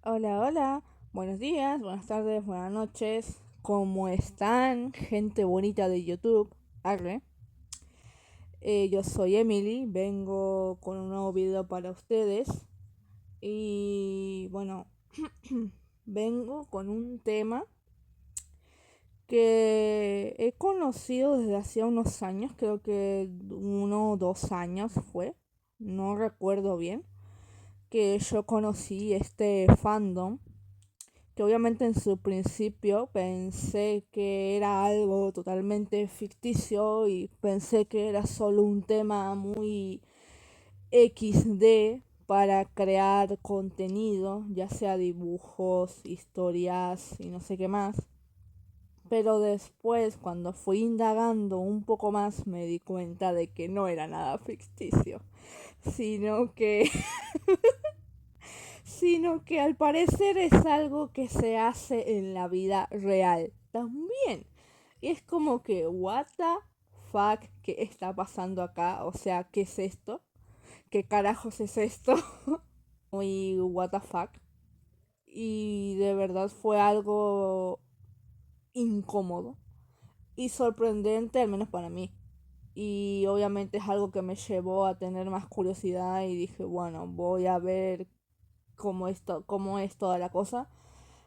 Hola, hola, buenos días, buenas tardes, buenas noches. ¿Cómo están, gente bonita de YouTube? Arre. Yo soy Emily, vengo con un nuevo video para ustedes. Y bueno, vengo con un tema que he conocido desde hace unos años, creo que 1 o 2 años fue, no recuerdo bien, que yo conocí este fandom que obviamente en su principio pensé que era algo totalmente ficticio y pensé que era solo un tema muy XD para crear contenido, ya sea dibujos, historias y no sé qué más. Pero después, cuando fui indagando un poco más, me di cuenta de que no era nada ficticio, sino que al parecer es algo que se hace en la vida real también. Y es como que, what the fuck, ¿qué está pasando acá? O sea, ¿qué es esto? ¿Qué carajos es esto? Muy what the fuck. Y de verdad fue algo incómodo y sorprendente, al menos para mí. Y obviamente es algo que me llevó a tener más curiosidad y dije, bueno, voy a ver cómo es toda la cosa.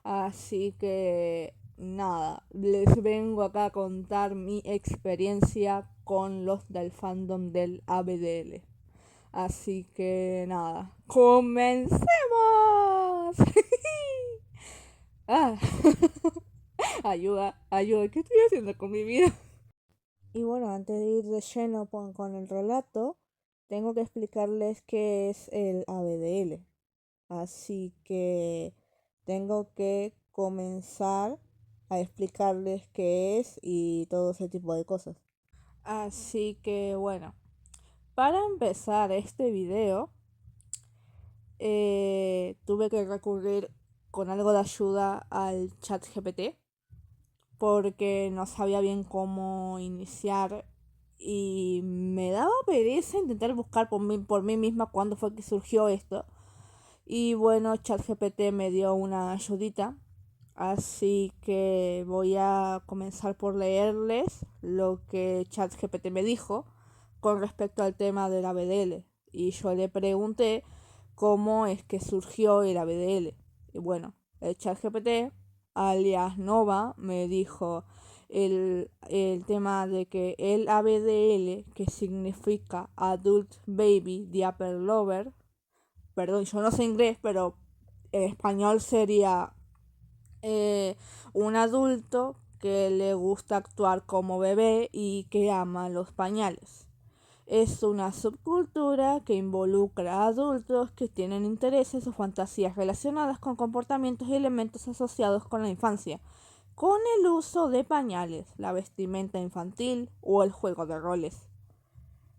Así que nada, les vengo acá a contar mi experiencia con los del fandom del ABDL. Así que nada, comencemos. ah, ayuda, ayuda, ¿qué estoy haciendo con mi vida? Y bueno, antes de ir de lleno con el relato, tengo que explicarles qué es el ABDL. Así que tengo que comenzar a explicarles qué es y todo ese tipo de cosas. Así que bueno, para empezar este video, tuve que recurrir con algo de ayuda al chat GPT porque no sabía bien cómo iniciar y me daba pereza intentar buscar por mí misma cuándo fue que surgió esto. Y bueno, ChatGPT me dio una ayudita, así que voy a comenzar por leerles lo que ChatGPT me dijo con respecto al tema del ABDL. Y yo le pregunté cómo es que surgió el ABDL. Y bueno, el ChatGPT, alias Nova, me dijo el tema de que el ABDL, que significa Adult Baby Diaper Lover, perdón, yo no sé inglés, pero en español sería eh, un adulto que le gusta actuar como bebé y que ama los pañales. Es una subcultura que involucra a adultos que tienen intereses o fantasías relacionadas con comportamientos y elementos asociados con la infancia, con el uso de pañales, la vestimenta infantil o el juego de roles.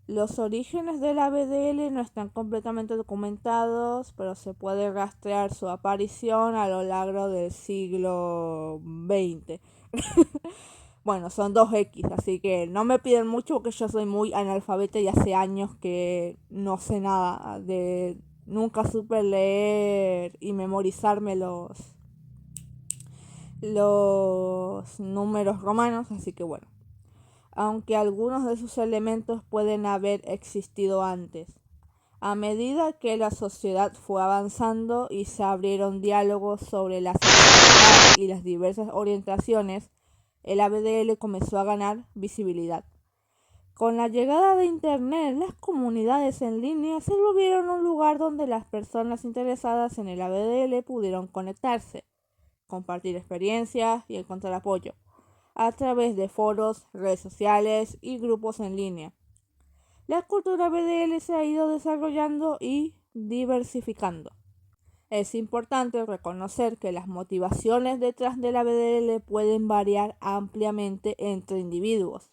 Los orígenes de la BDL no están completamente documentados, pero se puede rastrear su aparición a lo largo del siglo XX. Bueno, son 2X, así que no me piden mucho porque yo soy muy analfabeta y hace años que no sé nada de... Nunca supe leer y memorizarme los números romanos, así que bueno, aunque algunos de sus elementos pueden haber existido antes. A medida que la sociedad fue avanzando y se abrieron diálogos sobre la sexualidad y las diversas orientaciones, el ABDL comenzó a ganar visibilidad. Con la llegada de Internet, las comunidades en línea se volvieron un lugar donde las personas interesadas en el ABDL pudieron conectarse, compartir experiencias y encontrar apoyo a través de foros, redes sociales y grupos en línea. La cultura BDL se ha ido desarrollando y diversificando. Es importante reconocer que las motivaciones detrás de la BDL pueden variar ampliamente entre individuos.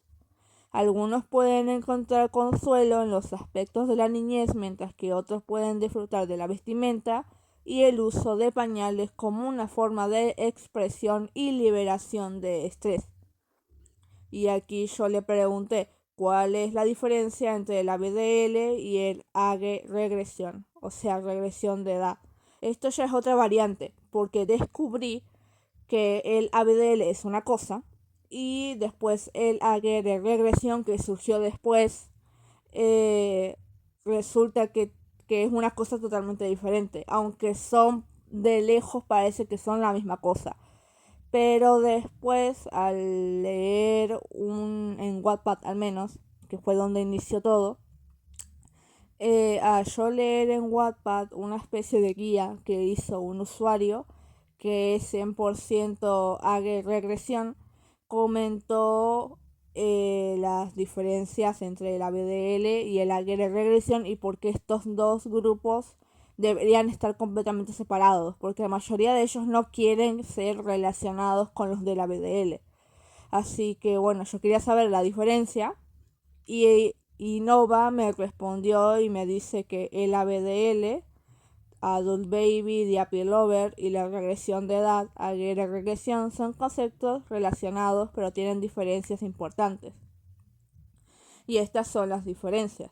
Algunos pueden encontrar consuelo en los aspectos de la niñez, mientras que otros pueden disfrutar de la vestimenta y el uso de pañales como una forma de expresión y liberación de estrés. Y aquí yo le pregunté cuál es la diferencia entre la BDL y el AG regresión, o sea, regresión de edad. Esto ya es otra variante, porque descubrí que el ABDL es una cosa y después el AG de regresión que surgió después resulta que es una cosa totalmente diferente, aunque son de lejos parece que son la misma cosa. Pero después, al leer en Wattpad al menos, que fue donde inició todo, a yo leer en Wattpad una especie de guía que hizo un usuario que es 100% haga regresión, comentó las diferencias entre el ABDL y el AG de regresión y por qué estos dos grupos deberían estar completamente separados, porque la mayoría de ellos no quieren ser relacionados con los del ABDL. Así que bueno, yo quería saber la diferencia y Nova me respondió y me dice que el ABDL, Adult Baby, The Happy Lover y la regresión de edad, Aguirre regresión, son conceptos relacionados pero tienen diferencias importantes. Y estas son las diferencias.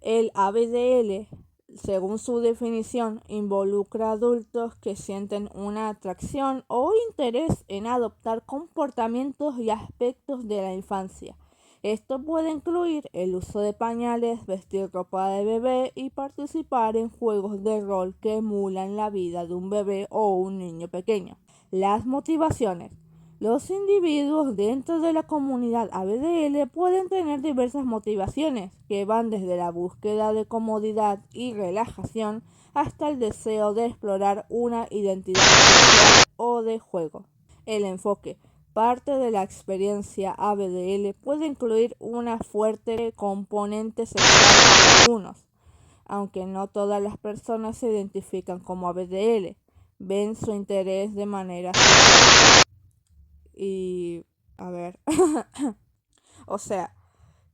El ABDL, según su definición, involucra a adultos que sienten una atracción o interés en adoptar comportamientos y aspectos de la infancia. Esto puede incluir el uso de pañales, vestir ropa de bebé y participar en juegos de rol que emulan la vida de un bebé o un niño pequeño. Las motivaciones. Los individuos dentro de la comunidad ABDL pueden tener diversas motivaciones que van desde la búsqueda de comodidad y relajación hasta el deseo de explorar una identidad social o de juego. El enfoque. Parte de la experiencia ABDL puede incluir una fuerte componente sexual para algunos, aunque no todas las personas se identifican como ABDL, ven su interés de manera sexual. Y a ver, o sea,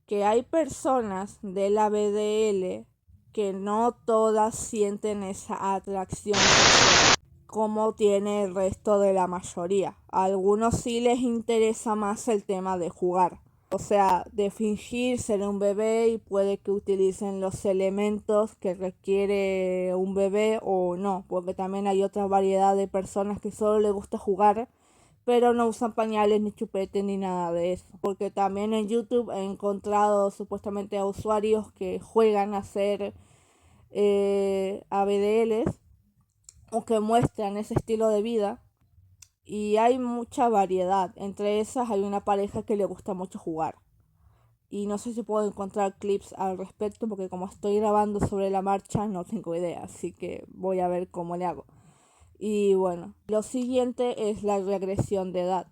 que hay personas de la BDL que no todas sienten esa atracción sexual como tiene el resto de la mayoría. A algunos sí les interesa más el tema de jugar. O sea, de fingir ser un bebé y puede que utilicen los elementos que requiere un bebé o no, porque también hay otra variedad de personas que solo les gusta jugar pero no usan pañales ni chupetes ni nada de eso. Porque también en YouTube he encontrado supuestamente a usuarios que juegan a hacer ABDLs o que muestran ese estilo de vida. Y hay mucha variedad. Entre esas hay una pareja que le gusta mucho jugar. Y no sé si puedo encontrar clips al respecto porque como estoy grabando sobre la marcha no tengo idea. Así que voy a ver cómo le hago. Y bueno, lo siguiente es la regresión de edad,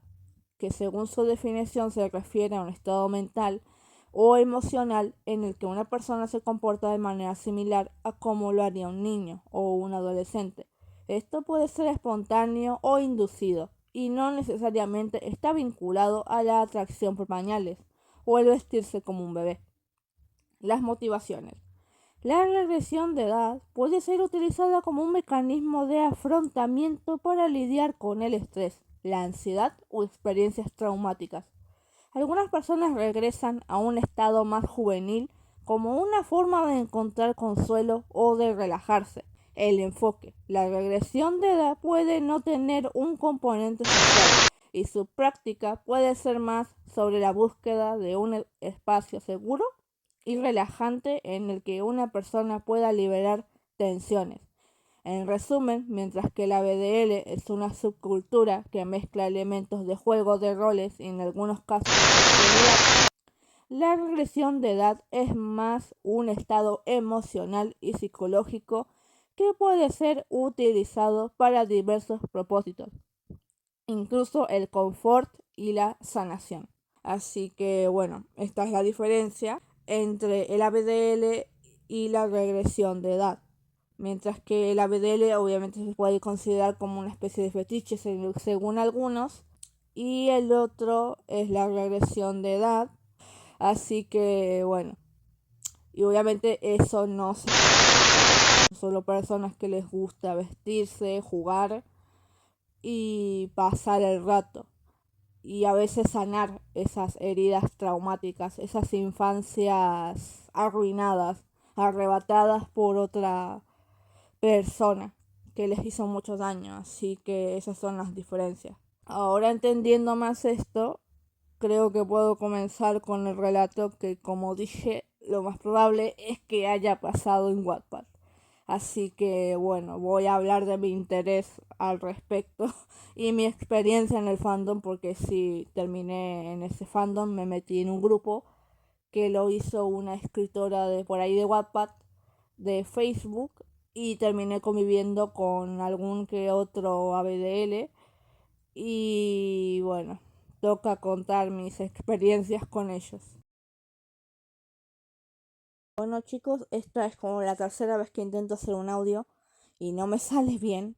que según su definición se refiere a un estado mental o emocional en el que una persona se comporta de manera similar a como lo haría un niño o un adolescente. Esto puede ser espontáneo o inducido y no necesariamente está vinculado a la atracción por pañales o el vestirse como un bebé. Las motivaciones. La regresión de edad puede ser utilizada como un mecanismo de afrontamiento para lidiar con el estrés, la ansiedad o experiencias traumáticas. Algunas personas regresan a un estado más juvenil como una forma de encontrar consuelo o de relajarse. El enfoque. La regresión de edad puede no tener un componente sexual y su práctica puede ser más sobre la búsqueda de un espacio seguro y relajante en el que una persona pueda liberar tensiones. En resumen, mientras que la BDL es una subcultura que mezcla elementos de juego de roles y en algunos casos sexualidad, la regresión de edad es más un estado emocional y psicológico que puede ser utilizado para diversos propósitos, incluso el confort y la sanación. Así que bueno, esta es la diferencia entre el ABDL y la regresión de edad. Mientras que el ABDL obviamente se puede considerar como una especie de fetiche según algunos. Y el otro es la regresión de edad. Así que bueno. Y obviamente eso no son solo personas que les gusta vestirse, jugar y pasar el rato. Y a veces sanar esas heridas traumáticas, esas infancias arruinadas, arrebatadas por otra persona. que les hizo mucho daño, así que esas son las diferencias. Ahora entendiendo más esto, creo que puedo comenzar con el relato que, como dije, lo más probable es que haya pasado en Wattpad. Así que bueno, voy a hablar de mi interés al respecto y mi experiencia en el fandom, porque si terminé en ese fandom, me metí en un grupo que lo hizo una escritora de por ahí de Wattpad, de Facebook, y terminé conviviendo con algún que otro ABDL y bueno, toca contar mis experiencias con ellos. Bueno chicos, esta es como la tercera vez que intento hacer un audio y no me sale bien.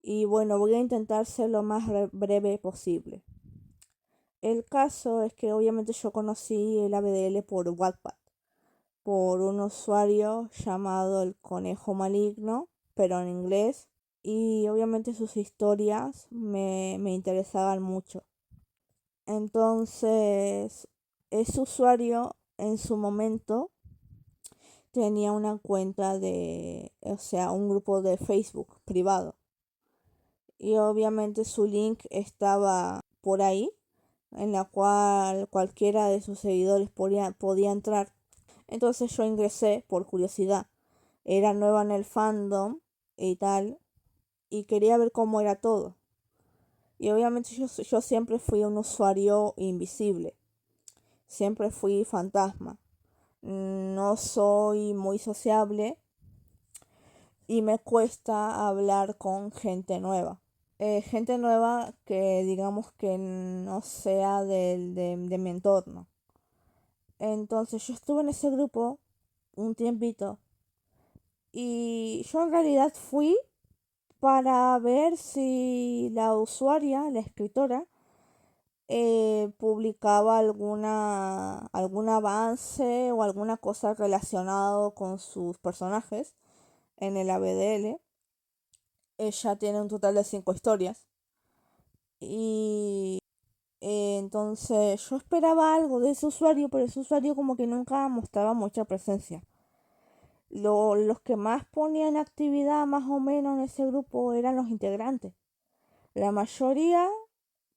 Y bueno, voy a intentar ser lo más breve posible. El caso es que obviamente yo conocí el ABDL por Wattpad, por un usuario llamado el Conejo Maligno, pero en inglés. Y obviamente sus historias me interesaban mucho. Entonces, ese usuario en su momento tenía una cuenta o sea, un grupo de Facebook privado. Y obviamente su link estaba por ahí, en la cual cualquiera de sus seguidores podía entrar. Entonces yo ingresé por curiosidad. Era nueva en el fandom y tal, y quería ver cómo era todo. Y obviamente yo siempre fui un usuario invisible. Siempre fui fantasma. No soy muy sociable y me cuesta hablar con gente nueva. Gente nueva que digamos que no sea de mi entorno. Entonces yo estuve en ese grupo un tiempito y yo en realidad fui para ver si la usuaria, la escritora, publicaba algún avance o alguna cosa relacionado con sus personajes en el ABDL. Ella tiene un total de 5 historias. Y entonces yo esperaba algo de ese usuario, pero ese usuario como que nunca mostraba mucha presencia. Los que más ponían actividad más o menos en ese grupo eran los integrantes. La mayoría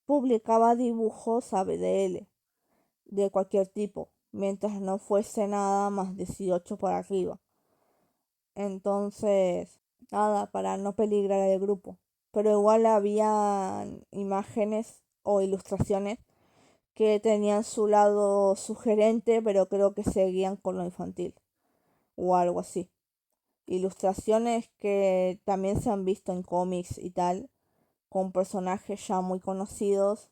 publicaba dibujos ABDL de cualquier tipo, mientras no fuese nada más 18 para arriba. Entonces, nada, para no peligrar el grupo. Pero igual había imágenes o ilustraciones que tenían su lado sugerente, pero creo que seguían con lo infantil o algo así. Ilustraciones que también se han visto en cómics y tal, con personajes ya muy conocidos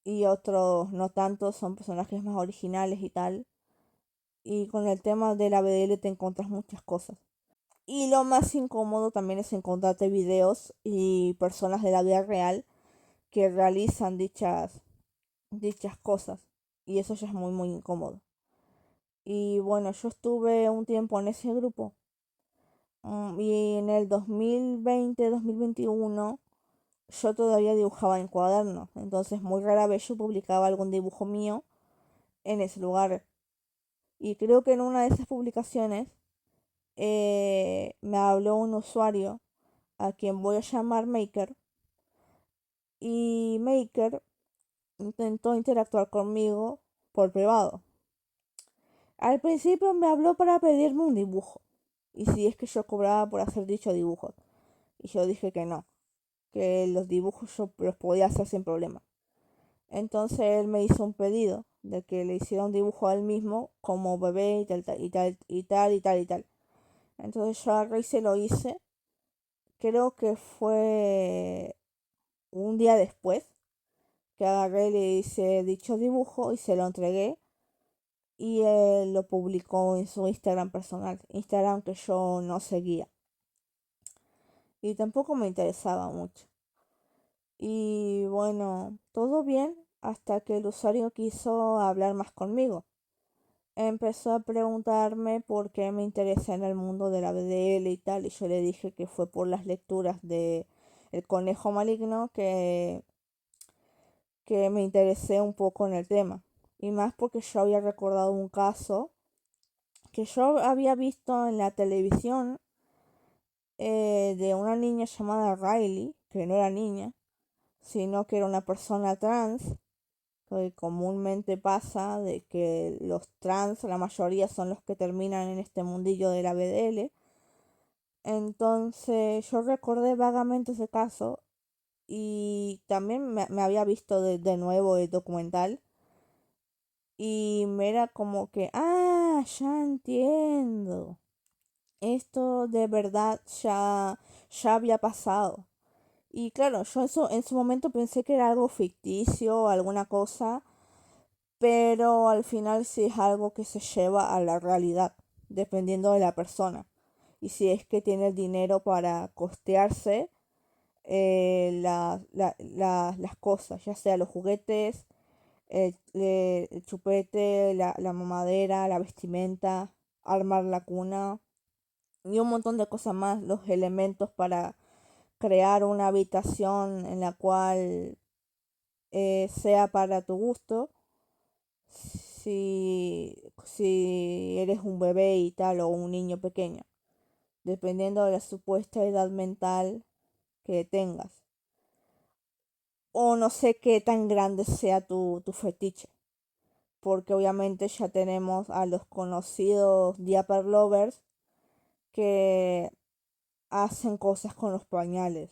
y otros no tanto, son personajes más originales y tal. Y con el tema de la BDL te encuentras muchas cosas. Y lo más incómodo también es encontrarte videos y personas de la vida real que realizan dichas cosas. Y eso ya es muy, muy incómodo. Y bueno, yo estuve un tiempo en ese grupo. Y en el 2020-2021 yo todavía dibujaba en cuaderno. Entonces muy rara vez yo publicaba algún dibujo mío en ese lugar. Y creo que en una de esas publicaciones me habló un usuario a quien voy a llamar Maker. Y Maker intentó interactuar conmigo por privado. Al principio me habló para pedirme un dibujo. Y si es que yo cobraba por hacer dicho dibujo. Y yo dije que no. Que los dibujos yo los podía hacer sin problema. Entonces él me hizo un pedido de que le hiciera un dibujo a él mismo como bebé y tal, y tal, y tal, y tal, y tal. Entonces yo agarré y se lo hice. Creo que fue un día después que agarré y le hice dicho dibujo y se lo entregué. Y él lo publicó en su Instagram personal, Instagram que yo no seguía. Y tampoco me interesaba mucho. Y bueno, todo bien hasta que el usuario quiso hablar más conmigo. Empezó a preguntarme por qué me interesé en el mundo de la BDL y tal, y yo le dije que fue por las lecturas de El Conejo Maligno que me interesé un poco en el tema. Y más porque yo había recordado un caso que yo había visto en la televisión de una niña llamada Riley, que no era niña, sino que era una persona trans, que comúnmente pasa de que los trans, la mayoría son los que terminan en este mundillo de la BDL. Entonces yo recordé vagamente ese caso y también me había visto de nuevo el documental y me era como que, ya entiendo. Esto de verdad ya había pasado. Y claro, yo eso en su momento pensé que era algo ficticio, alguna cosa, pero al final sí es algo que se lleva a la realidad, dependiendo de la persona. Y si es que tiene el dinero para costearse las cosas, ya sea los juguetes, el chupete, la mamadera, la vestimenta, armar la cuna y un montón de cosas más, los elementos para crear una habitación en la cual sea para tu gusto, si eres un bebé y tal o un niño pequeño, dependiendo de la supuesta edad mental que tengas. O no sé qué tan grande sea tu fetiche, porque obviamente ya tenemos a los conocidos diaper lovers que hacen cosas con los pañales.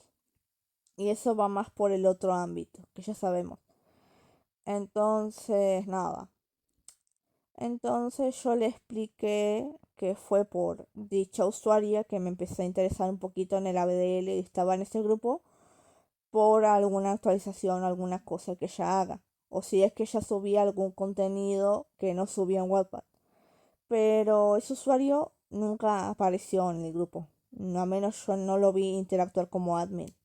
Y eso va más por el otro ámbito, que ya sabemos. Entonces, nada. Entonces yo le expliqué que fue por dicha usuaria que me empecé a interesar un poquito en el ABDL y estaba en ese grupo por alguna actualización, alguna cosa que ella haga. O si es que ella subía algún contenido que no subía en Wattpad. Pero ese usuario nunca apareció en el grupo. No, a menos yo no lo vi interactuar como admin.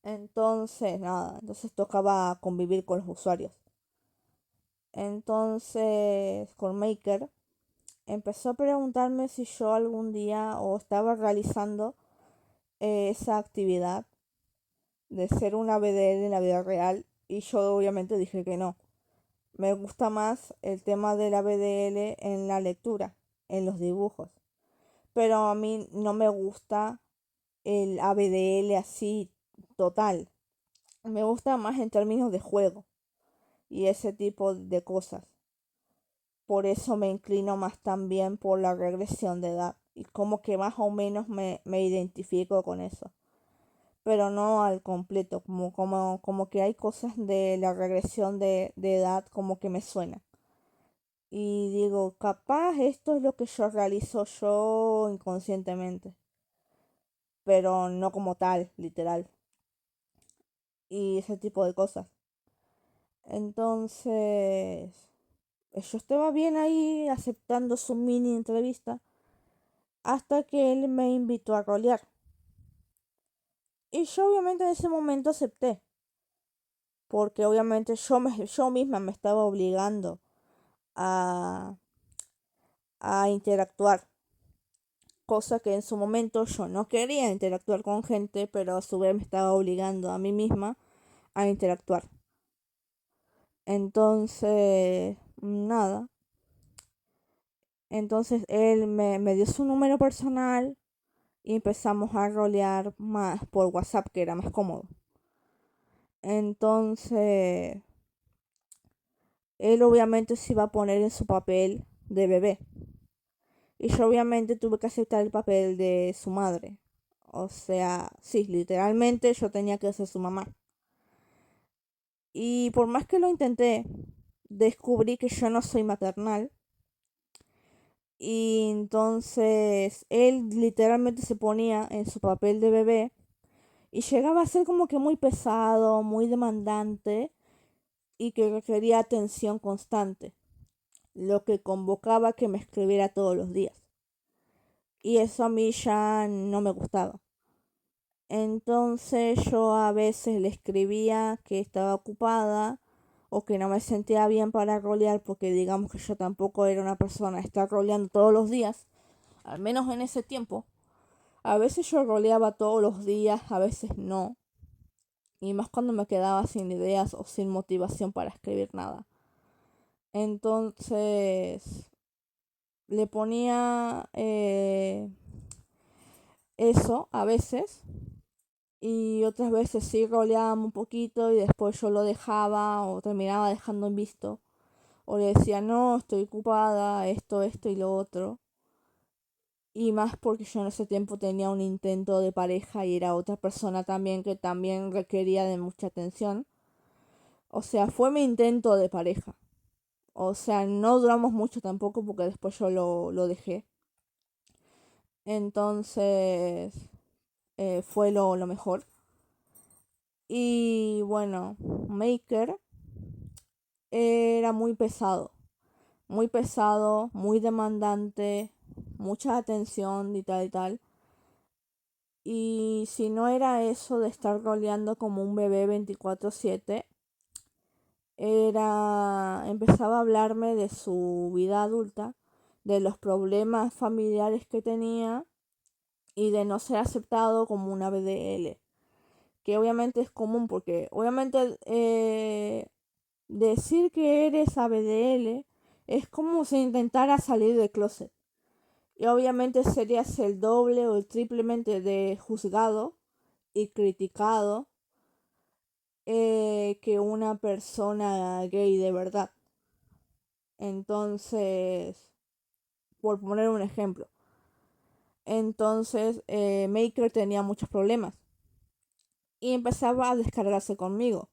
Entonces, nada, entonces tocaba convivir con los usuarios. Entonces, con Maker empezó a preguntarme si yo algún día o estaba realizando esa actividad de ser una BDL en la vida real y yo obviamente dije que no. Me gusta más el tema de la BDL en la lectura, en los dibujos. Pero a mí no me gusta el ABDL así total. Me gusta más en términos de juego y ese tipo de cosas. Por eso me inclino más también por la regresión de edad. Y como que más o menos me identifico con eso. Pero no al completo. Como que hay cosas de la regresión de edad como que me suena. Y digo, capaz esto es lo que yo realizo yo inconscientemente. Pero no como tal, literal. Y ese tipo de cosas. Entonces, yo estaba bien ahí aceptando su mini entrevista hasta que él me invitó a rolear. Y yo obviamente en ese momento acepté, porque obviamente yo misma me estaba obligando a, a interactuar, cosa que en su momento yo no quería interactuar con gente, pero a su vez me estaba obligando a mí misma a interactuar. Entonces, nada. Entonces él me dio su número personal y empezamos a rolear más por WhatsApp, que era más cómodo. Entonces, él obviamente se iba a poner en su papel de bebé. Y yo obviamente tuve que aceptar el papel de su madre. O sea, sí, literalmente yo tenía que ser su mamá. Y por más que lo intenté, descubrí que yo no soy maternal. Y entonces él literalmente se ponía en su papel de bebé y llegaba a ser como que muy pesado, muy demandante y que requería atención constante, lo que convocaba que me escribiera todos los días. Y eso a mí ya no me gustaba. Entonces yo a veces le escribía que estaba ocupada o que no me sentía bien para rolear porque digamos que yo tampoco era una persona de estar roleando todos los días, al menos en ese tiempo. A veces yo roleaba todos los días, a veces no. Y más cuando me quedaba sin ideas o sin motivación para escribir nada. Entonces le ponía eso a veces. Y otras veces sí roleábamos un poquito y después yo lo dejaba o terminaba dejando en visto. O le decía, no, estoy ocupada, esto y lo otro. Y más porque yo en ese tiempo tenía un intento de pareja y era otra persona también que también requería de mucha atención. O sea, fue mi intento de pareja. O sea, no duramos mucho tampoco porque después yo lo dejé. Entonces, fue lo mejor. Y bueno, Maker era muy pesado, muy demandante, mucha atención y tal y tal. Y si no era eso de estar roleando como un bebé 24/7, empezaba a hablarme de su vida adulta, de los problemas familiares que tenía y de no ser aceptado como una BDL, que obviamente es común porque obviamente decir que eres ABDL es como si intentara salir del closet. Y obviamente serías el doble o el triplemente de juzgado y criticado que una persona gay de verdad. Entonces, por poner un ejemplo. Entonces, Maker tenía muchos problemas y empezaba a descargarse conmigo.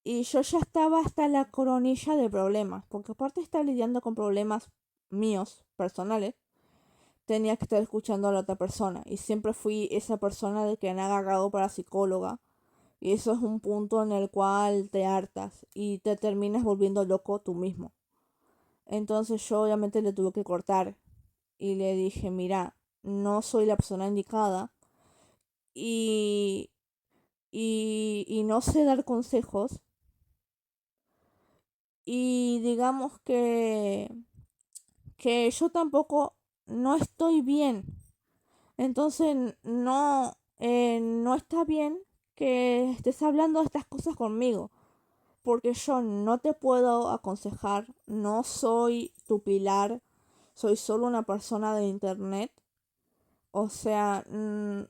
Y yo ya estaba hasta la coronilla de problemas, porque aparte de estar lidiando con problemas míos, personales, tenía que estar escuchando a la otra persona. Y siempre fui esa persona de que han agarrado para psicóloga. Y eso es un punto en el cual te hartas y te terminas volviendo loco tú mismo. Entonces yo obviamente le tuve que cortar y le dije, mira, no soy la persona indicada y, y no sé dar consejos. Y digamos que yo tampoco no estoy bien. Entonces no está bien que estés hablando de estas cosas conmigo. Porque yo no te puedo aconsejar, no soy tu pilar, soy solo una persona de internet. O sea,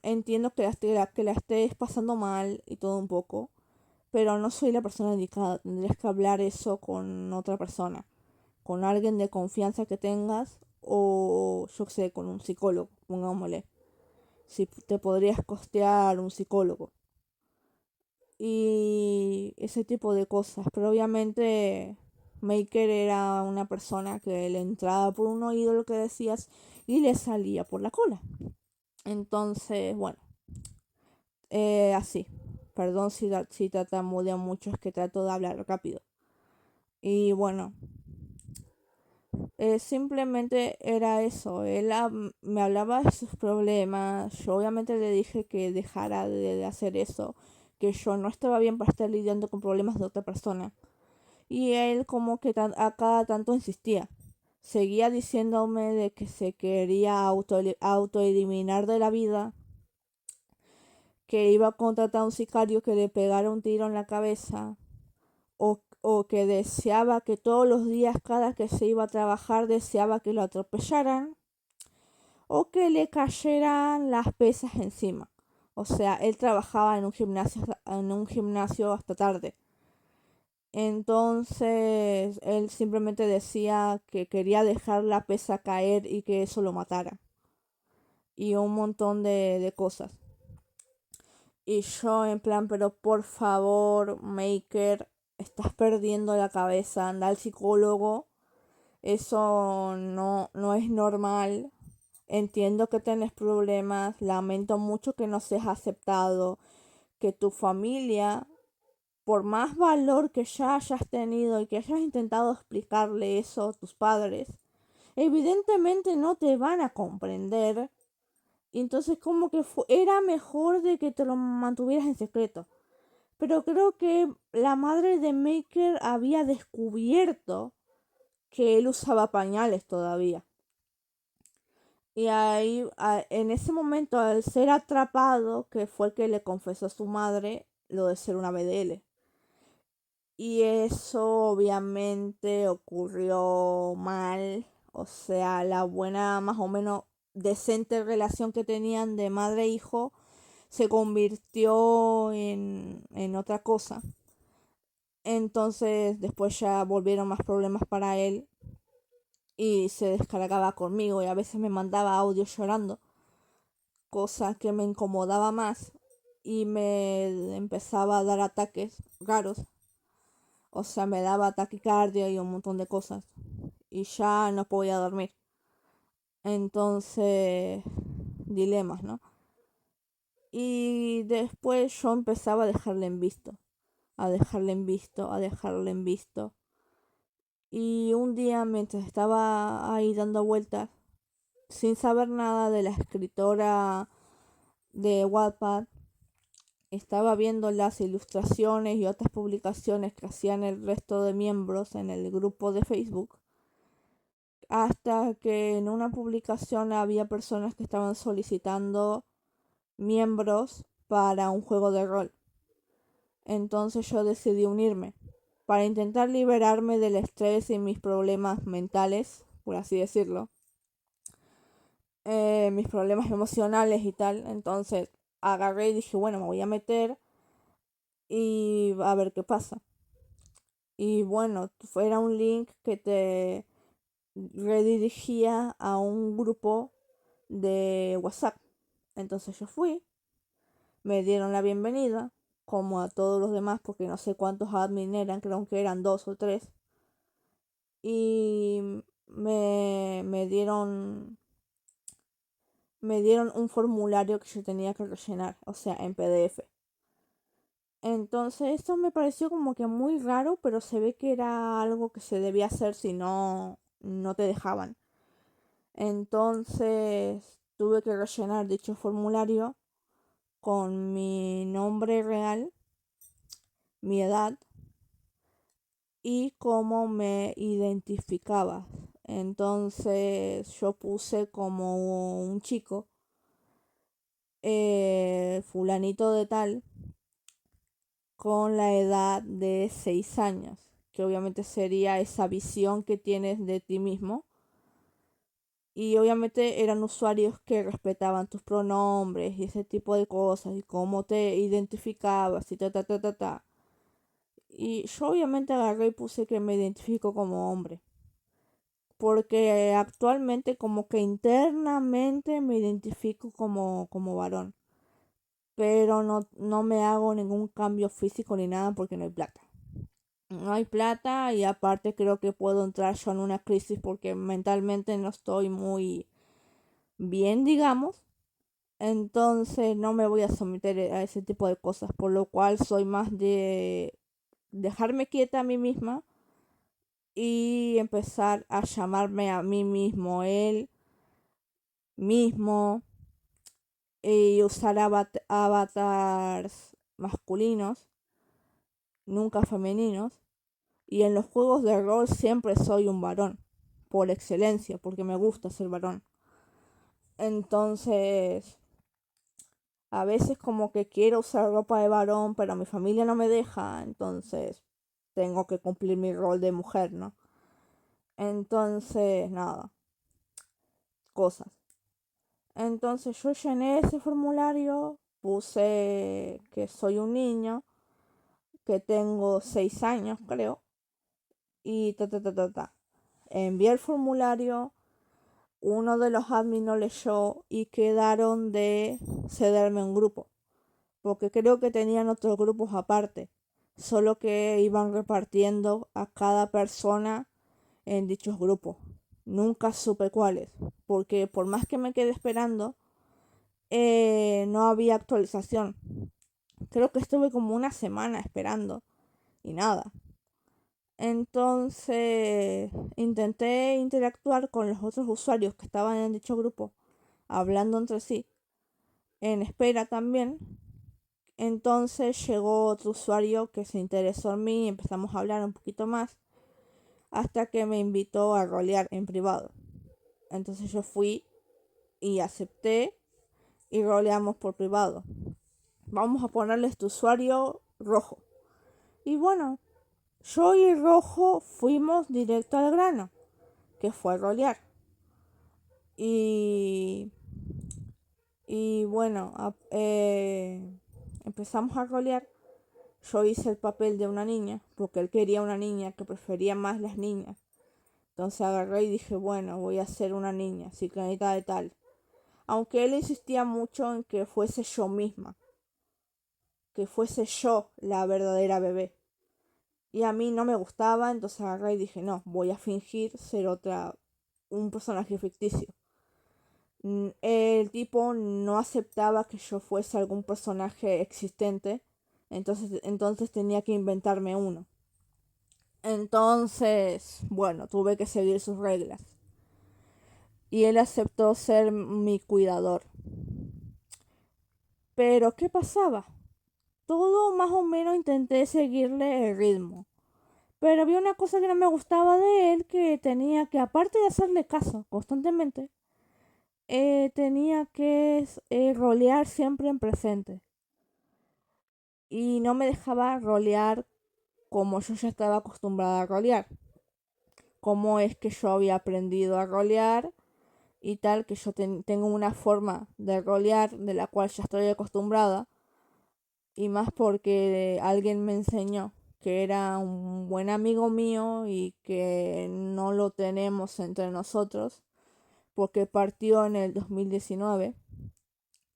entiendo que la estés pasando mal y todo un poco, pero no soy la persona indicada. Tendrías que hablar eso con otra persona, con alguien de confianza que tengas o yo qué sé, con un psicólogo, pongámosle. Si te podrías costear un psicólogo y ese tipo de cosas. Pero obviamente Maker era una persona que le entraba por un oído lo que decías y le salía por la cola. Entonces, bueno, así. Perdón si tartamudeo mucho, es que trato de hablar rápido. Y bueno, simplemente era eso. Él me hablaba de sus problemas. Yo obviamente le dije que dejara de hacer eso. Que yo no estaba bien para estar lidiando con problemas de otra persona. Y él como que a cada tanto insistía. Seguía diciéndome de que se quería autoeliminar de la vida, que iba a contratar a un sicario que le pegara un tiro en la cabeza, o que deseaba que todos los días cada que se iba a trabajar deseaba que lo atropellaran, o que le cayeran las pesas encima. O sea, él trabajaba en un gimnasio hasta tarde. Entonces él simplemente decía que quería dejar la pesa caer y que eso lo matara. Y un montón de cosas. Y yo en plan, pero por favor, Maker, estás perdiendo la cabeza, anda al psicólogo. Eso no es normal. Entiendo que tenés problemas, lamento mucho que no seas aceptado, que tu familia, por más valor que ya hayas tenido y que hayas intentado explicarle eso a tus padres, evidentemente no te van a comprender. Y entonces como que era mejor de que te lo mantuvieras en secreto. Pero creo que la madre de Maker había descubierto que él usaba pañales todavía. Y ahí, en ese momento, al ser atrapado, que fue el que le confesó a su madre lo de ser una BDL. Y eso obviamente ocurrió mal. O sea, la buena más o menos decente relación que tenían de madre e hijo se convirtió en otra cosa. Entonces después ya volvieron más problemas para él y se descargaba conmigo y a veces me mandaba audio llorando, cosa que me incomodaba más y me empezaba a dar ataques raros. O sea, me daba taquicardia y un montón de cosas. Y ya no podía dormir. Entonces, dilemas, ¿no? Y después yo empezaba a dejarle en visto. A dejarle en visto, a dejarle en visto. Y un día, mientras estaba ahí dando vueltas, sin saber nada de la escritora de Wattpad, estaba viendo las ilustraciones y otras publicaciones que hacían el resto de miembros en el grupo de Facebook, hasta que en una publicación había personas que estaban solicitando miembros para un juego de rol. Entonces yo decidí unirme para intentar liberarme del estrés y mis problemas mentales, por así decirlo, mis problemas emocionales y tal. Entonces agarré y dije, bueno, me voy a meter y a ver qué pasa. Y bueno, era un link que te redirigía a un grupo de WhatsApp. Entonces yo fui, me dieron la bienvenida, como a todos los demás, porque no sé cuántos admin eran, creo que eran 2 o 3. Y me dieron un formulario que yo tenía que rellenar, o sea, en PDF. Entonces esto me pareció como que muy raro, pero se ve que era algo que se debía hacer si no, no te dejaban. Entonces tuve que rellenar dicho formulario con mi nombre real, mi edad y cómo me identificaba. Entonces yo puse como un chico, fulanito de tal, con la edad de 6 años, que obviamente sería esa visión que tienes de ti mismo. Y obviamente eran usuarios que respetaban tus pronombres y ese tipo de cosas y cómo te identificabas y ta ta ta ta ta. Y yo obviamente agarré y puse que me identifico como hombre. Porque actualmente como que internamente me identifico como varón. Pero no me hago ningún cambio físico ni nada porque no hay plata. No hay plata y aparte creo que puedo entrar yo en una crisis porque mentalmente no estoy muy bien, digamos. Entonces no me voy a someter a ese tipo de cosas, por lo cual soy más de dejarme quieta a mí misma y empezar a llamarme a mí mismo él mismo y usar avatars masculinos, nunca femeninos. Y en los juegos de rol siempre soy un varón, por excelencia, porque me gusta ser varón. Entonces, a veces como que quiero usar ropa de varón, pero mi familia no me deja, entonces tengo que cumplir mi rol de mujer, ¿no? Entonces, nada, cosas. Entonces yo llené ese formulario, puse que soy un niño, que tengo 6 años, creo, y ta ta ta ta ta. Envié el formulario, uno de los admin lo leyó y quedaron de cederme un grupo, porque creo que tenían otros grupos aparte, solo que iban repartiendo a cada persona en dichos grupos. Nunca supe cuáles, porque por más que me quedé esperando, no había actualización. Creo que estuve como una semana esperando y nada. Entonces intenté interactuar con los otros usuarios que estaban en dicho grupo, hablando entre sí, en espera también. Entonces llegó otro usuario que se interesó en mí y empezamos a hablar un poquito más hasta que me invitó a rolear en privado. Entonces yo fui y acepté y roleamos por privado. Vamos a ponerle este usuario rojo. Y bueno, yo y rojo fuimos directo al grano, que fue rolear. Y, y bueno, empezamos a rolear. Yo hice el papel de una niña, porque él quería una niña, que prefería más las niñas. Entonces agarré y dije, bueno, voy a ser una niña, ciclanita de tal. Aunque él insistía mucho en que fuese yo misma, que fuese yo la verdadera bebé. Y a mí no me gustaba, entonces agarré y dije, no, voy a fingir ser un personaje ficticio. El tipo no aceptaba que yo fuese algún personaje existente, entonces tenía que inventarme uno. Entonces, bueno, tuve que seguir sus reglas. Y él aceptó ser mi cuidador. Pero, ¿qué pasaba? Todo más o menos intenté seguirle el ritmo. Pero había una cosa que no me gustaba de él, que tenía que, aparte de hacerle caso constantemente, tenía que rolear siempre en presente. Y no me dejaba rolear como yo ya estaba acostumbrada a rolear. Cómo es que yo había aprendido a rolear y tal, que yo tengo una forma de rolear de la cual ya estoy acostumbrada. Y más porque alguien me enseñó que era un buen amigo mío y que no lo tenemos entre nosotros porque partió en el 2019.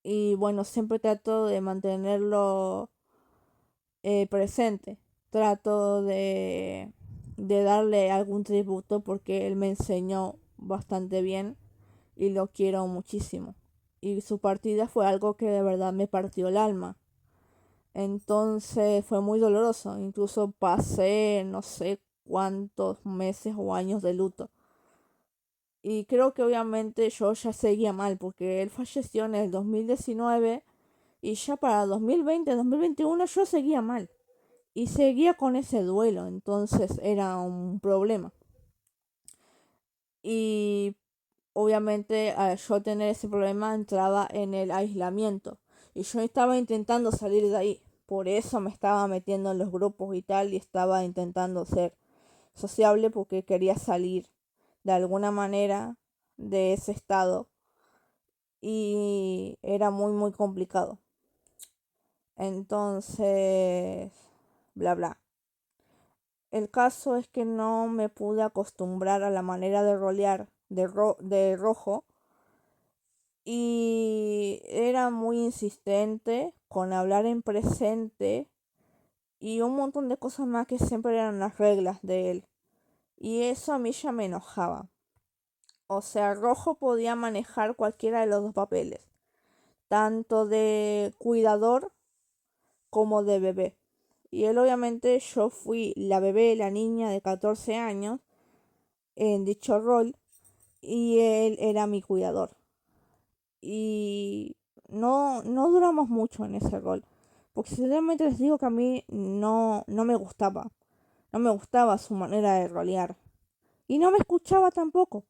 Y bueno, siempre trato de mantenerlo presente. Trato de darle algún tributo porque él me enseñó bastante bien y lo quiero muchísimo. Y su partida fue algo que de verdad me partió el alma. Entonces fue muy doloroso. Incluso pasé no sé cuántos meses o años de luto. Y creo que obviamente yo ya seguía mal porque él falleció en el 2019 y ya para 2020, 2021 yo seguía mal. Y seguía con ese duelo, entonces era un problema. Y obviamente al yo tener ese problema entraba en el aislamiento. Y yo estaba intentando salir de ahí. Por eso me estaba metiendo en los grupos y tal y estaba intentando ser sociable porque quería salir de alguna manera de ese estado y era muy muy complicado. Entonces, bla bla. El caso es que no me pude acostumbrar a la manera de rolear de rojo y era muy insistente con hablar en presente y un montón de cosas más que siempre eran las reglas de él. Y eso a mí ya me enojaba. O sea, rojo podía manejar cualquiera de los dos papeles, tanto de cuidador como de bebé. Y él obviamente yo fui la bebé, la niña de 14 años en dicho rol y él era mi cuidador. Y no duramos mucho en ese rol. Porque sinceramente les digo que a mí no me gustaba. No me gustaba su manera de rolear. Y no me escuchaba tampoco.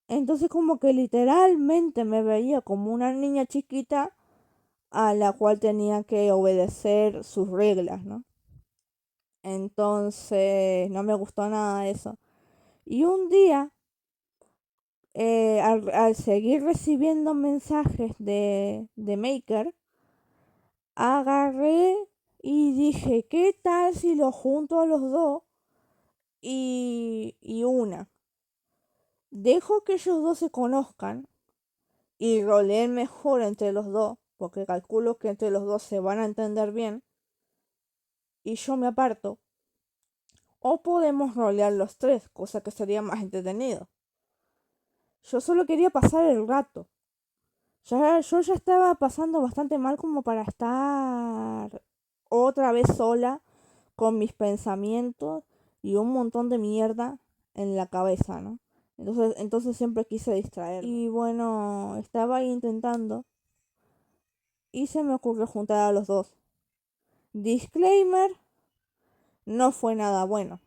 Entonces como que literalmente me veía como una niña chiquita a la cual tenía que obedecer sus reglas, ¿no? Entonces no me gustó nada de eso. Y un día, al seguir recibiendo mensajes de Maker, agarré y dije, ¿qué tal si los junto a los dos y una? Dejo que ellos dos se conozcan y roleen mejor entre los dos, porque calculo que entre los dos se van a entender bien, y yo me aparto. O podemos rolear los tres, cosa que sería más entretenido. Yo solo quería pasar el rato. Yo ya estaba pasando bastante mal como para estar otra vez sola con mis pensamientos y un montón de mierda en la cabeza, ¿no? Entonces siempre quise distraerme. Y bueno, estaba ahí intentando y se me ocurrió juntar a los dos. Disclaimer, no fue nada bueno.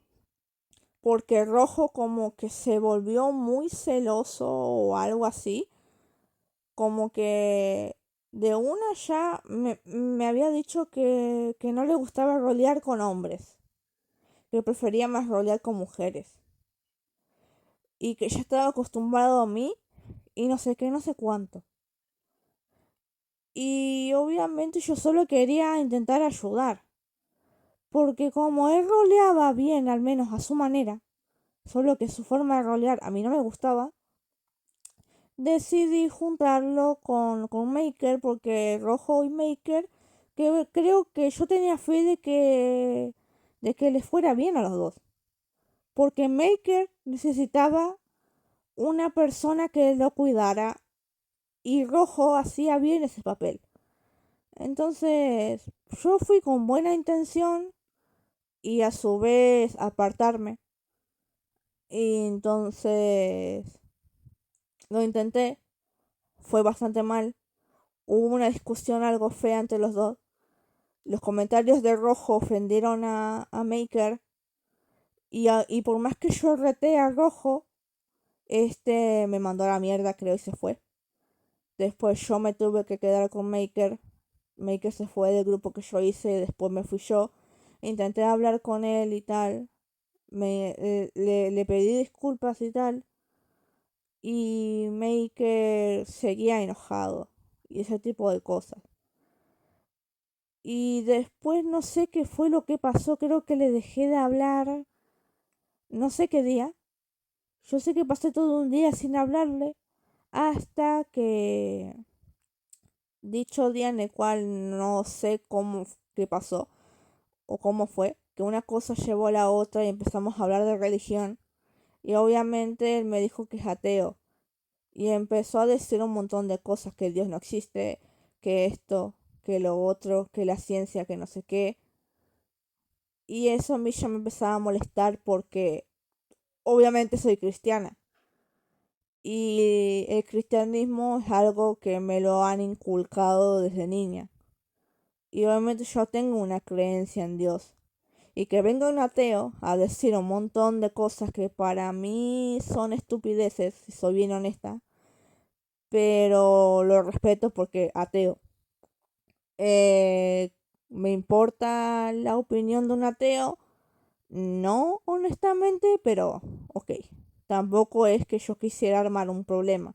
Porque Rojo como que se volvió muy celoso o algo así. Como que de una ya me había dicho que no le gustaba rolear con hombres. Que prefería más rolear con mujeres. Y que ya estaba acostumbrado a mí y no sé qué, no sé cuánto. Y obviamente yo solo quería intentar ayudar, porque como él roleaba bien, al menos a su manera, solo que su forma de rolear a mí no me gustaba, decidí juntarlo con Maker, porque Rojo y Maker, que creo que yo tenía fe de que les fuera bien a los dos. Porque Maker necesitaba una persona que lo cuidara y Rojo hacía bien ese papel. Entonces, yo fui con buena intención y a su vez apartarme. Y entonces lo intenté, fue bastante mal. Hubo una discusión algo fea entre los dos. Los comentarios de Rojo ofendieron a Maker y por más que yo reté a Rojo, este me mandó a la mierda, creo, y se fue. Después yo me tuve que quedar con Maker. Maker se fue del grupo que yo hice, después me fui yo. Intenté hablar con él y tal. Le pedí disculpas y tal. Y Maker seguía enojado. Y ese tipo de cosas. Y después no sé qué fue lo que pasó. Creo que le dejé de hablar. No sé qué día. Yo sé que pasé todo un día sin hablarle. Hasta que dicho día en el cual no sé qué pasó o cómo fue, que una cosa llevó a la otra y empezamos a hablar de religión. Y obviamente él me dijo que es ateo. Y empezó a decir un montón de cosas, que Dios no existe, que esto, que lo otro, que la ciencia, que no sé qué. Y eso a mí ya me empezaba a molestar porque obviamente soy cristiana. Y el cristianismo es algo que me lo han inculcado desde niña. Y obviamente yo tengo una creencia en Dios. Y que venga un ateo a decir un montón de cosas que para mí son estupideces, si soy bien honesta, pero lo respeto porque ateo. Eh, ¿Me importa la opinión de un ateo? No, honestamente, pero ok. Tampoco es que yo quisiera armar un problema,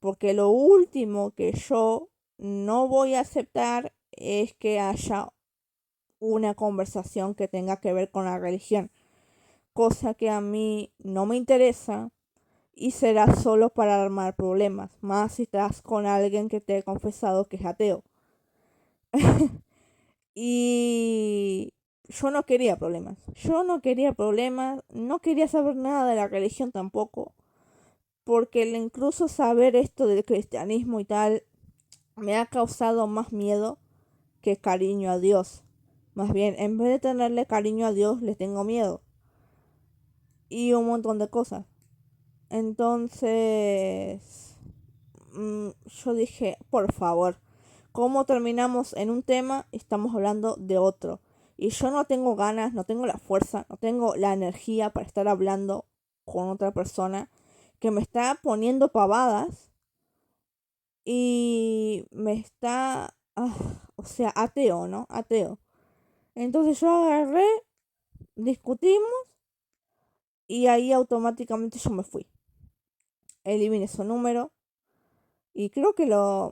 porque lo último que yo no voy a aceptar es que haya una conversación que tenga que ver con la religión, cosa que a mí no me interesa y será solo para armar problemas, más si estás con alguien que te he confesado que es ateo. Y yo no quería problemas, no quería saber nada de la religión tampoco, porque incluso saber esto del cristianismo y tal me ha causado más miedo que cariño a Dios. Más bien, en vez de tenerle cariño a Dios, le tengo miedo. Y un montón de cosas. Entonces, yo dije, por favor, ¿cómo terminamos en un tema y estamos hablando de otro? Y yo no tengo ganas, no tengo la fuerza, no tengo la energía para estar hablando con otra persona que me está poniendo pavadas y me está, o sea, ateo, ¿no? Ateo. Entonces yo agarré, discutimos y ahí automáticamente yo me fui. Eliminé su número y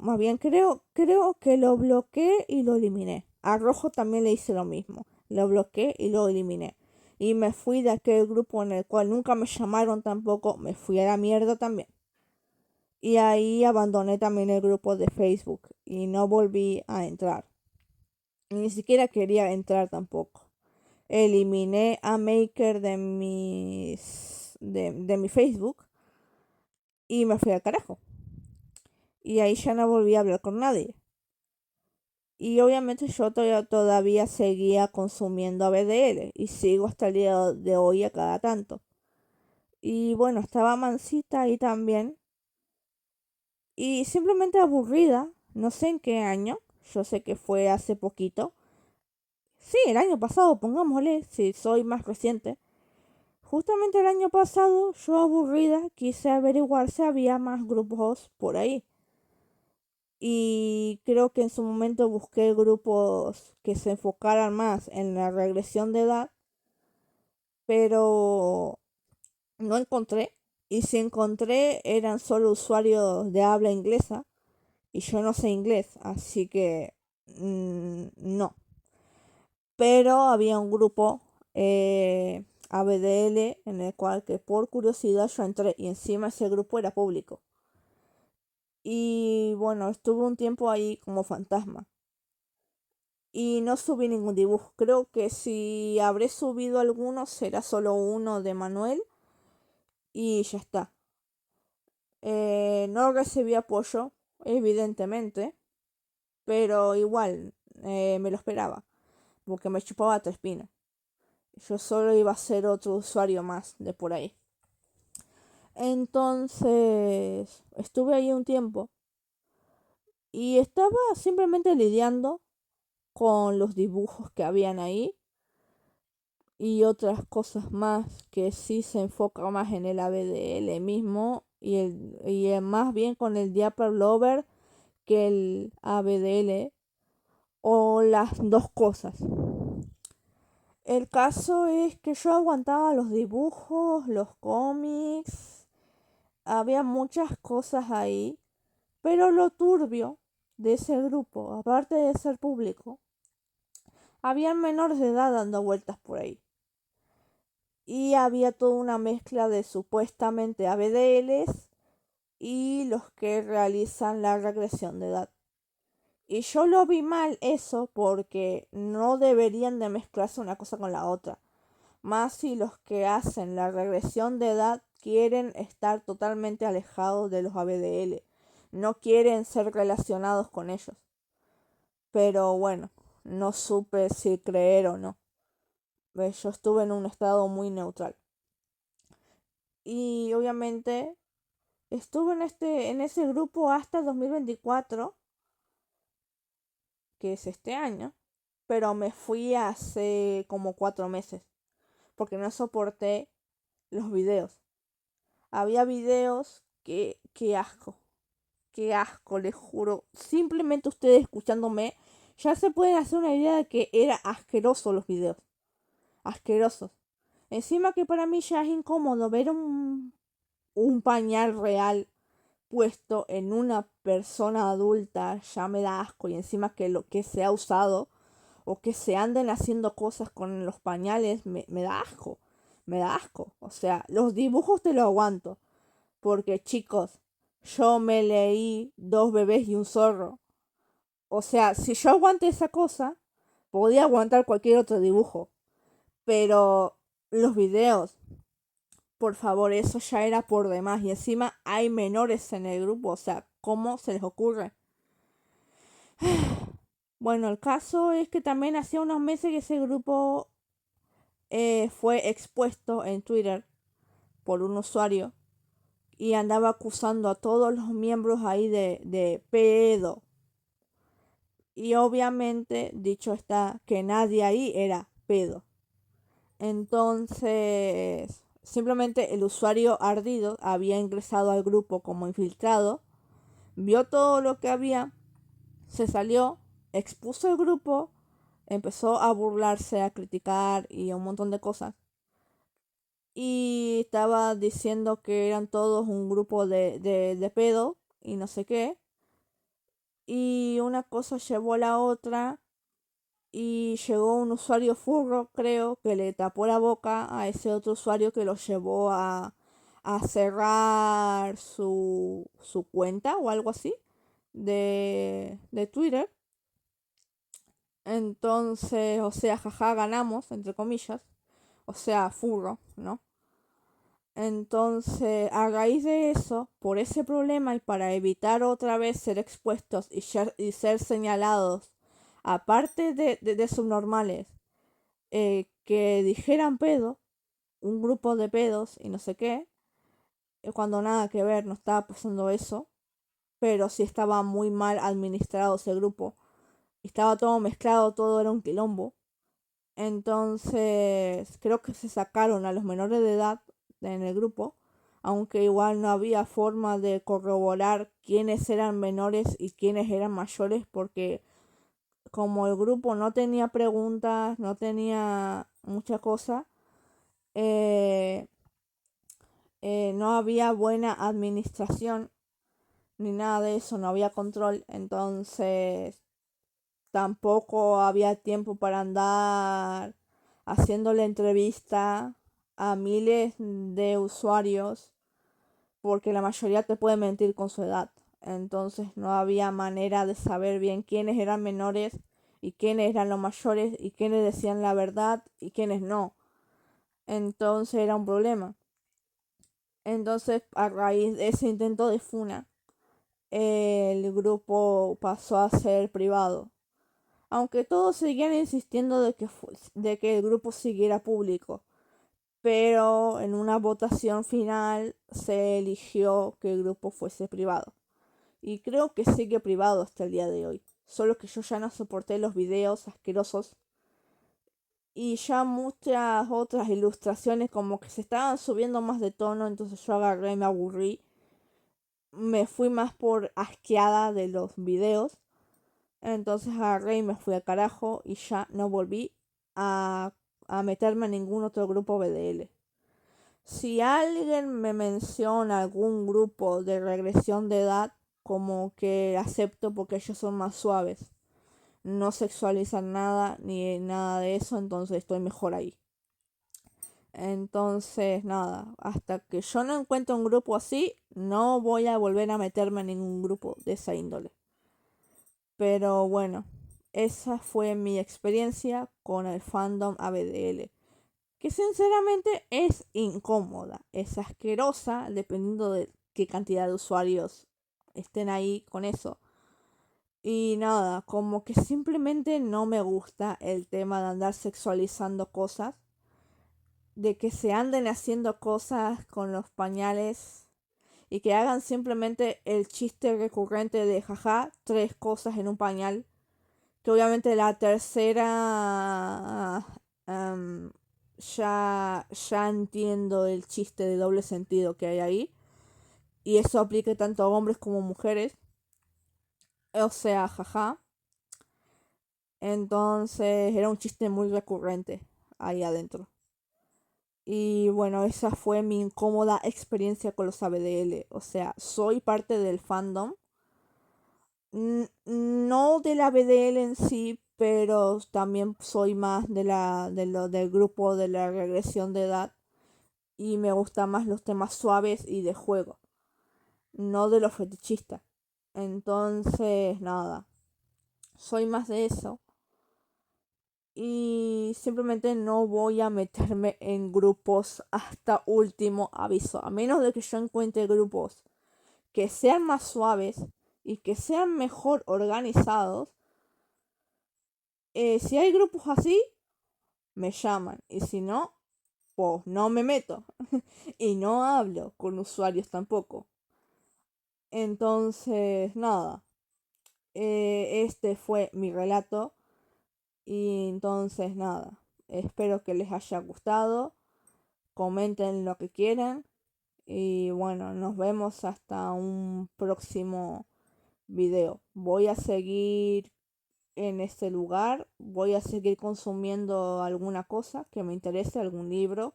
más bien creo que lo bloqueé y lo eliminé. A Rojo también le hice lo mismo. Lo bloqueé y lo eliminé. Y me fui de aquel grupo en el cual nunca me llamaron tampoco. Me fui a la mierda también. Y ahí abandoné también el grupo de Facebook y no volví a entrar. Ni siquiera quería entrar tampoco. Eliminé a Maker de mi Facebook y me fui al carajo. Y ahí ya no volví a hablar con nadie. Y obviamente yo todavía seguía consumiendo ABDL y sigo hasta el día de hoy a cada tanto. Y bueno, estaba mansita ahí también. Y simplemente aburrida, no sé en qué año, yo sé que fue hace poquito. Sí, el año pasado, pongámosle, si soy más reciente. Justamente el año pasado, yo aburrida, quise averiguar si había más grupos por ahí. Y creo que en su momento busqué grupos que se enfocaran más en la regresión de edad, pero no encontré. Y si encontré eran solo usuarios de habla inglesa y yo no sé inglés, así que no. Pero había un grupo ABDL en el cual que por curiosidad yo entré y encima ese grupo era público. Y bueno, estuve un tiempo ahí como fantasma. Y no subí ningún dibujo. Creo que si habré subido alguno será solo uno de Manuel y ya está. No recibí apoyo, evidentemente, pero igual me lo esperaba, porque me chupaba tres pinos. Yo solo iba a ser otro usuario más de por ahí. Entonces, estuve ahí un tiempo y estaba simplemente lidiando con los dibujos que habían ahí y otras cosas más que sí se enfoca más en el ABDL mismo y más bien con el Diaper Lover que el ABDL o las dos cosas. El caso es que yo aguantaba los dibujos, los cómics, había muchas cosas ahí, pero lo turbio de ese grupo, aparte de ser público, había menores de edad dando vueltas por ahí. Y había toda una mezcla de supuestamente ABDLs y los que realizan la regresión de edad. Y yo lo vi mal eso porque no deberían de mezclarse una cosa con la otra. Más si los que hacen la regresión de edad quieren estar totalmente alejados de los ABDL. No quieren ser relacionados con ellos. Pero bueno, no supe si creer o no. Yo estuve en un estado muy neutral. Y obviamente estuve en ese grupo hasta 2024, que es este año, pero me fui hace como 4 meses, porque no soporté los videos. Había videos que asco, les juro. Simplemente ustedes escuchándome ya se pueden hacer una idea de que era asqueroso los videos. Asquerosos. Encima que para mí ya es incómodo ver un pañal real puesto en una persona adulta, ya me da asco. Y encima que lo que se ha usado o que se anden haciendo cosas con los pañales, me da asco. Me da asco. O sea, los dibujos te lo aguanto. Porque chicos, yo me leí Dos bebés y un zorro. O sea, si yo aguanté esa cosa, podía aguantar cualquier otro dibujo. Pero los videos, por favor, eso ya era por demás. Y encima hay menores en el grupo. O sea, ¿cómo se les ocurre? Bueno, el caso es que también hacía unos meses que ese grupo fue expuesto en Twitter por un usuario y andaba acusando a todos los miembros ahí de pedo. Y obviamente, dicho está, que nadie ahí era pedo. Entonces, simplemente el usuario ardido había ingresado al grupo como infiltrado, vio todo lo que había, se salió, expuso el grupo, empezó a burlarse, a criticar y un montón de cosas. Y estaba diciendo que eran todos un grupo de pedo y no sé qué. Y una cosa llevó a la otra y llegó un usuario furro, creo, que le tapó la boca a ese otro usuario que lo llevó a cerrar su cuenta o algo así de Twitter. Entonces, o sea, jaja, ganamos, entre comillas. O sea, furro, ¿no? Entonces, a raíz de eso, por ese problema y para evitar otra vez ser expuestos y ser señalados, aparte de subnormales, que dijeran pedo, un grupo de pedos y no sé qué, cuando nada que ver, no estaba pasando eso, pero sí estaba muy mal administrado ese grupo, estaba todo mezclado, todo era un quilombo. Entonces, creo que se sacaron a los menores de edad en el grupo, aunque igual no había forma de corroborar quiénes eran menores y quiénes eran mayores, porque como el grupo no tenía preguntas, no tenía mucha cosa, eh, no había buena administración ni nada de eso, no había control, entonces tampoco había tiempo para andar haciéndole entrevista a miles de usuarios, porque la mayoría te puede mentir con su edad. Entonces no había manera de saber bien quiénes eran menores y quiénes eran los mayores y quiénes decían la verdad y quiénes no. Entonces era un problema. Entonces, a raíz de ese intento de funa, el grupo pasó a ser privado. Aunque todos seguían insistiendo de que el grupo siguiera público. Pero en una votación final se eligió que el grupo fuese privado. Y creo que sigue privado hasta el día de hoy. Solo que yo ya no soporté los videos asquerosos. Y ya muchas otras ilustraciones como que se estaban subiendo más de tono. Entonces yo agarré y me aburrí. Me fui más por asqueada de los videos. Entonces agarré y me fui al carajo. Y ya no volví a, a meterme en ningún otro grupo BDL. Si alguien me menciona algún grupo de regresión de edad, como que acepto porque ellos son más suaves. No sexualizan nada ni nada de eso, entonces estoy mejor ahí. Entonces, nada, hasta que yo no encuentre un grupo así, no voy a volver a meterme en ningún grupo de esa índole. Pero bueno, esa fue mi experiencia con el fandom ABDL. Que sinceramente es incómoda, es asquerosa, dependiendo de qué cantidad de usuarios estén ahí con eso. Y nada, como que simplemente no me gusta el tema de andar sexualizando cosas, de que se anden haciendo cosas con los pañales y que hagan simplemente el chiste recurrente de jaja, 3 cosas en un pañal, que obviamente la tercera ya entiendo el chiste de doble sentido que hay ahí. Y eso aplica tanto a hombres como mujeres. O sea, jaja. Entonces era un chiste muy recurrente ahí adentro. Y bueno, esa fue mi incómoda experiencia con los ABDL. O sea, soy parte del fandom. No de la BDL en sí, pero también soy más del grupo de la regresión de edad. Y me gustan más los temas suaves y de juego, no de los fetichistas. Entonces, nada, soy más de eso. Y simplemente no voy a meterme en grupos hasta último aviso. A menos de que yo encuentre grupos que sean más suaves y que sean mejor organizados. Si hay grupos así, me llaman. Y si no, pues no me meto. Y no hablo con usuarios tampoco. Entonces, nada. Este fue mi relato. Y entonces, nada. Espero que les haya gustado. Comenten lo que quieran. Y bueno, nos vemos hasta un próximo video. Voy a seguir en este lugar. Voy a seguir consumiendo alguna cosa que me interese, algún libro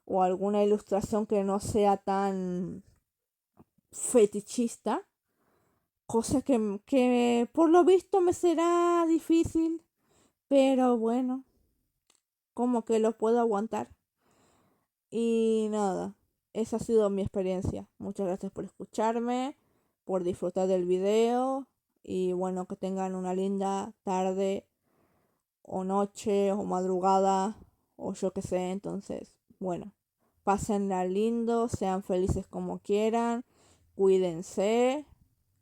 o alguna ilustración que no sea tan fetichista. Cosa que por lo visto me será difícil. Pero bueno, como que lo puedo aguantar. Y nada, esa ha sido mi experiencia. Muchas gracias por escucharme, por disfrutar del video. Y bueno, que tengan una linda tarde o noche o madrugada o yo qué sé. Entonces, bueno, pásenla lindo, sean felices como quieran, cuídense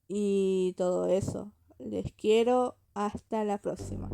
y todo eso. Les quiero, hasta la próxima.